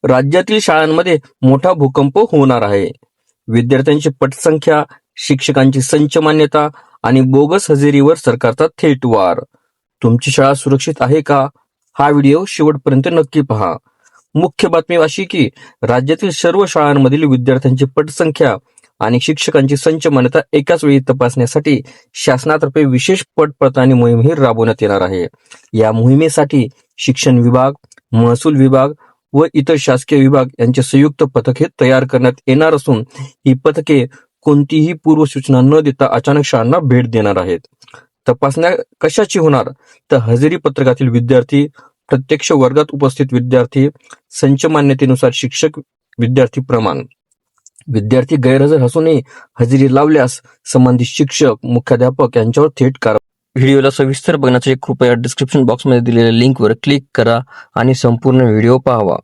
राज्यातील शाळांमध्ये मोठा भूकंप होणार आहे. विद्यार्थ्यांची पटसंख्या, शिक्षकांची संच मान्यता आणि बोगस हजेरीवर सरकारचा थेट वार. तुमची शाळा सुरक्षित आहे का? हा व्हिडिओ शेवटपर्यंत नक्की पहा. मुख्य बातमी अशी की राज्यातील सर्व शाळांमधील विद्यार्थ्यांची पटसंख्या आणि शिक्षकांची संच मान्यता एकाच वेळी तपासण्यासाठी शासनातर्फे विशेष पट पडताळणी मोहीमही राबवण्यात येणार आहे. या मोहिमेसाठी शिक्षण विभाग, महसूल विभाग व इतर शासकीय विभाग यांचे संयुक्त पथके तयार करण्यात येणार असून ही पथके कोणतीही पूर्वसूचना न देता अचानक शाळांना भेट देणार आहेत. तपासण्या कशाची होणार? तर हजेरी पत्रकातील विद्यार्थी, प्रत्यक्ष वर्गात उपस्थित विद्यार्थी, संच मान्यतेनुसार शिक्षक विद्यार्थी प्रमाण. विद्यार्थी गैरहजर असूनही हजेरी लावल्यास संबंधित शिक्षक, मुख्याध्यापक यांच्यावर थेट कारवाई. व्हिडिओला सविस्तर बघण्यासाठी कृपया डिस्क्रिप्शन बॉक्समध्ये दिलेल्या लिंकवर क्लिक करा आणि संपूर्ण व्हिडिओ पाहावा.